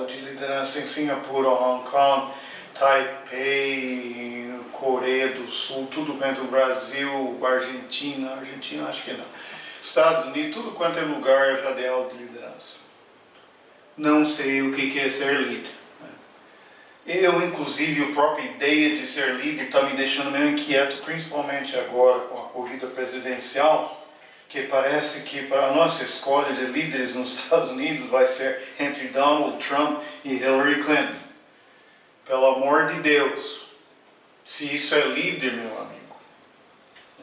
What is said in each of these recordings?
de liderança em Singapura, Hong Kong, Taipei, Coreia do Sul, tudo quanto é Brasil, Argentina acho que não. Estados Unidos, tudo quanto é lugar eu já dei aula de liderança. Não sei o que é ser líder. Eu, inclusive, a própria ideia de ser líder está me deixando meio inquieto, principalmente agora com a corrida presidencial, que parece que para a nossa escolha de líderes nos Estados Unidos vai ser entre Donald Trump e Hillary Clinton. Pelo amor de Deus, se isso é líder, meu amigo.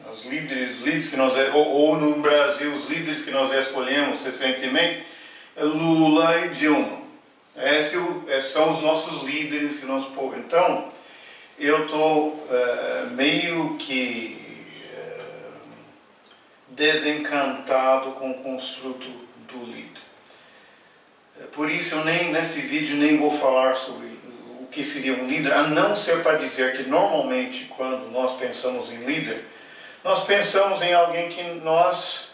Os líderes que nós, ou no Brasil, os líderes que nós escolhemos recentemente, é Lula e Dilma. Esses são os nossos líderes que nós... Então, eu estou meio que desencantado com o construto do líder. Por isso, eu nesse vídeo nem vou falar sobre o que seria um líder, a não ser para dizer que normalmente, quando nós pensamos em líder, nós pensamos em alguém que nós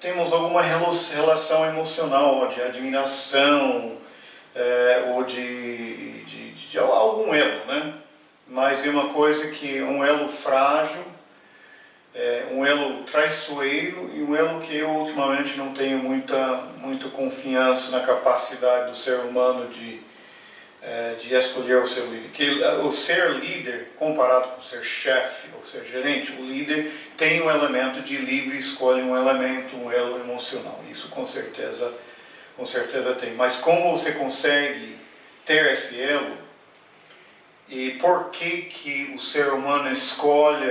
temos alguma relação emocional, ou de admiração, ou de algum elo, né? Mas é uma coisa que é um elo frágil, um elo traiçoeiro e um elo que eu ultimamente não tenho muita confiança na capacidade do ser humano de escolher o seu líder. Que o ser líder, comparado com ser chefe ou ser gerente, o líder tem um elemento de livre escolha, um elemento, um elo emocional. Isso com certeza tem. Mas como você consegue ter esse elo e por que o ser humano escolhe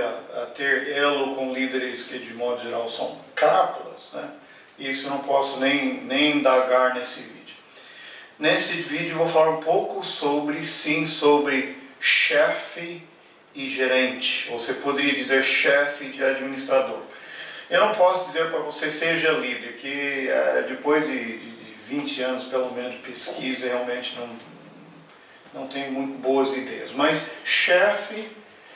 ter elo com líderes que de modo geral são cábulas, né? Isso eu não posso nem indagar nesse vídeo. Nesse vídeo eu vou falar um pouco sobre chefe e gerente. Você poderia dizer chefe de administrador. Eu não posso dizer para você seja líder, que depois de 20 anos pelo menos de pesquisa, realmente não tenho muito boas ideias. Mas chefe,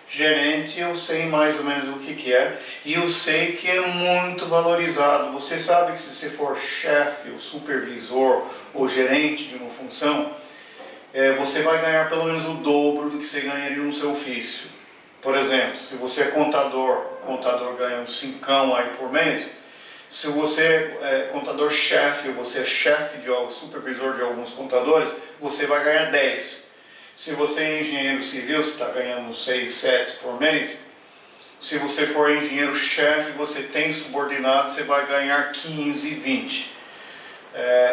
gerente, eu sei mais ou menos o que é. E eu sei que é muito valorizado. Você sabe que se você for chefe, ou supervisor, ou gerente de uma função, você vai ganhar pelo menos o dobro do que você ganharia no seu ofício. Por exemplo, se você é contador, o contador ganha uns 5 aí por mês. Se você é contador-chefe, você é chefe de algo, supervisor de alguns contadores, você vai ganhar 10. Se você é engenheiro civil, você está ganhando 6, 7 por mês. Se você for engenheiro-chefe, você tem subordinado, você vai ganhar 15, 20.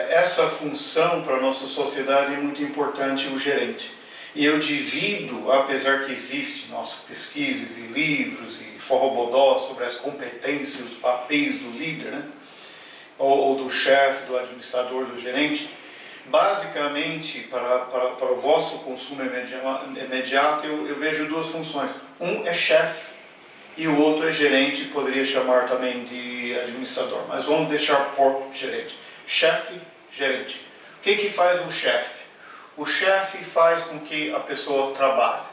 Essa função para a nossa sociedade é muito importante, o gerente. E eu divido, apesar que existe pesquisas e livros e forrobodó sobre as competências, os papéis do líder, né? ou do chefe, do administrador, do gerente, basicamente, para o vosso consumo imediato, eu vejo duas funções. Um é chefe e o outro é gerente, poderia chamar também de administrador, mas vamos deixar por gerente. Chefe, gerente. O que faz um chefe? O chefe faz com que a pessoa trabalhe.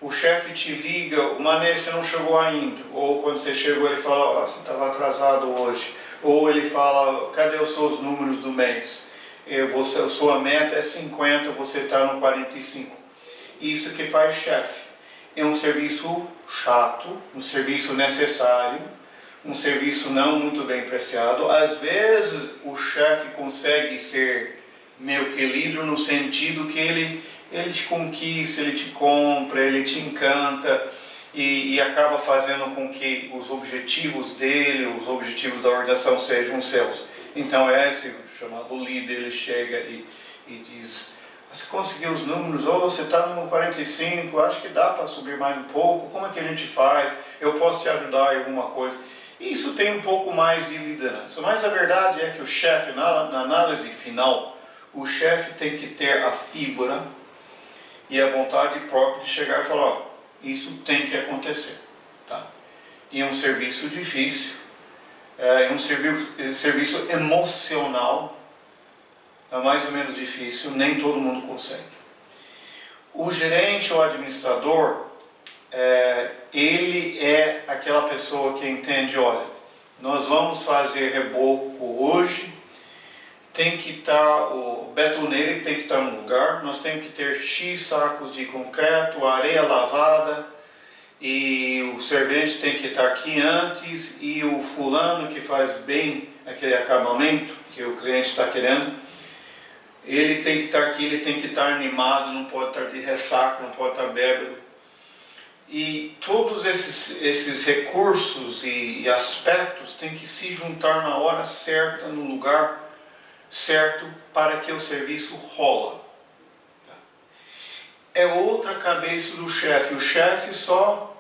O chefe te liga, Mané, você não chegou ainda. Ou quando você chegou, ele fala, você estava atrasado hoje. Ou ele fala, cadê os seus números do mês? Sua meta é 50, você está no 45. Isso que faz chefe. É um serviço chato, um serviço necessário, um serviço não muito bem apreciado. Às vezes o chefe consegue ser meio que líder no sentido que ele te conquista, ele te compra, ele te encanta e acaba fazendo com que os objetivos dele, os objetivos da organização sejam os seus. Então esse chamado líder, ele chega e diz, você conseguiu os números, você está no 45, acho que dá para subir mais um pouco, como é que a gente faz? Eu posso te ajudar em alguma coisa. Isso tem um pouco mais de liderança, mas a verdade é que o chefe, na análise final, o chefe tem que ter a fibra e a vontade própria de chegar e falar, isso tem que acontecer. Tá? E é um serviço difícil, é um serviço emocional, é mais ou menos difícil, nem todo mundo consegue. O gerente ou administrador, ele é aquela pessoa que entende, olha, nós vamos fazer reboco hoje, tem que estar, o betoneiro tem que estar no lugar, nós temos que ter X sacos de concreto, areia lavada, e o servente tem que estar aqui antes, e o fulano que faz bem aquele acabamento que o cliente está querendo, ele tem que estar aqui, ele tem que estar animado, não pode estar de ressaca, não pode estar bêbado. E todos esses recursos e aspectos têm que se juntar na hora certa, no lugar certo, para que o serviço rola. É outra cabeça do chefe. O chefe só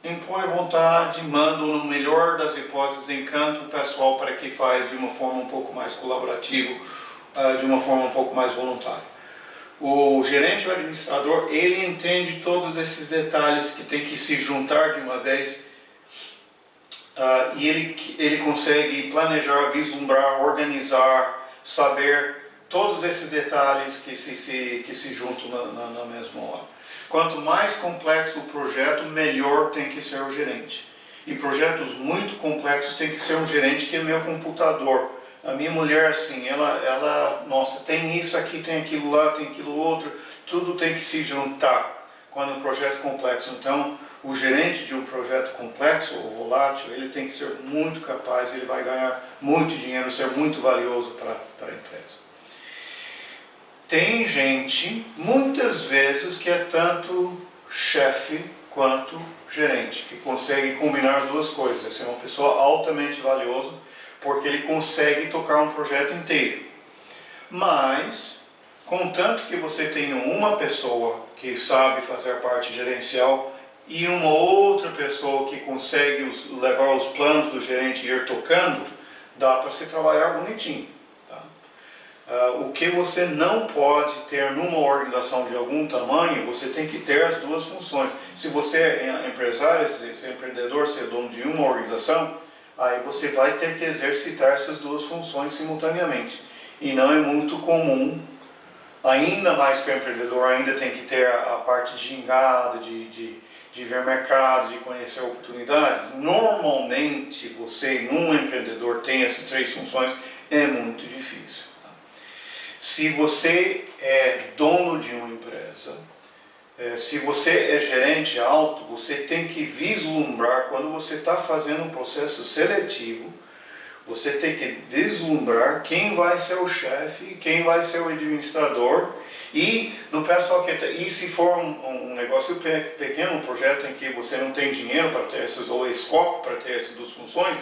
impõe vontade, manda no melhor das hipóteses, encanta o pessoal para que faz de uma forma um pouco mais colaborativa, de uma forma um pouco mais voluntária. O gerente ou administrador, ele entende todos esses detalhes que tem que se juntar de uma vez, e ele consegue planejar, vislumbrar, organizar, saber todos esses detalhes que se juntam na mesma hora. Quanto mais complexo o projeto, melhor tem que ser o gerente. Em projetos muito complexos tem que ser um gerente que é meu computador. A minha mulher, assim, ela, nossa, tem isso aqui, tem aquilo lá, tem aquilo outro, tudo tem que se juntar quando é um projeto complexo. Então, o gerente de um projeto complexo ou volátil, ele tem que ser muito capaz, ele vai ganhar muito dinheiro, ser muito valioso para a empresa. Tem gente, muitas vezes, que é tanto chefe quanto gerente, que consegue combinar as duas coisas. Essa é uma pessoa altamente valiosa, porque ele consegue tocar um projeto inteiro. Mas, contanto que você tenha uma pessoa que sabe fazer a parte gerencial e uma outra pessoa que consegue levar os planos do gerente e ir tocando, dá para se trabalhar bonitinho. Tá? O que você não pode ter numa organização de algum tamanho, você tem que ter as duas funções. Se você é empresário, se é empreendedor, se é dono de uma organização, aí você vai ter que exercitar essas duas funções simultaneamente. E não é muito comum, ainda mais que o empreendedor ainda tem que ter a parte de gingado, de ver mercado, de conhecer oportunidades. Normalmente, você, num empreendedor, tem essas três funções, é muito difícil. Se você é dono de uma empresa, se você é gerente alto, você tem que vislumbrar, quando você está fazendo um processo seletivo, você tem que vislumbrar quem vai ser o chefe, quem vai ser o administrador, e do pessoal e se for um negócio pequeno, um projeto em que você não tem dinheiro para ter essas, ou escopo para ter essas duas funções,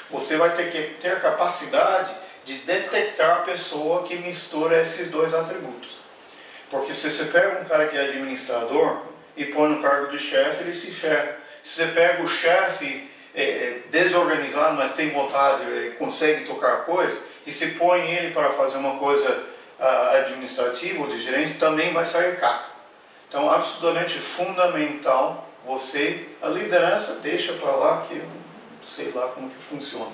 você vai ter que ter a capacidade de detectar a pessoa que mistura esses dois atributos. Porque se você pega um cara que é administrador e põe no cargo de chefe, ele se ferra. Se você pega o chefe desorganizado, mas tem vontade, consegue tocar a coisa, e se põe ele para fazer uma coisa administrativa ou de gerência, também vai sair caca. Então, absolutamente fundamental a liderança deixa para lá, que eu não sei lá como que funciona.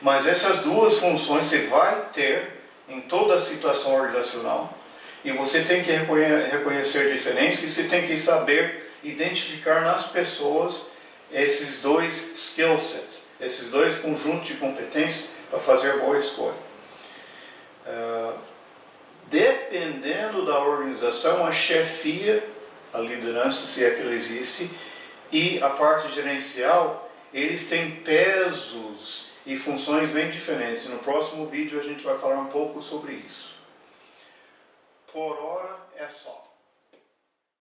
Mas essas duas funções você vai ter em toda a situação organizacional, e você tem que reconhecer diferenças, e você tem que saber identificar nas pessoas esses dois skill sets, esses dois conjuntos de competências para fazer boa escolha. Dependendo da organização, a chefia, a liderança, se é que ela existe, e a parte gerencial, eles têm pesos e funções bem diferentes. No próximo vídeo a gente vai falar um pouco sobre isso. Por hora é só.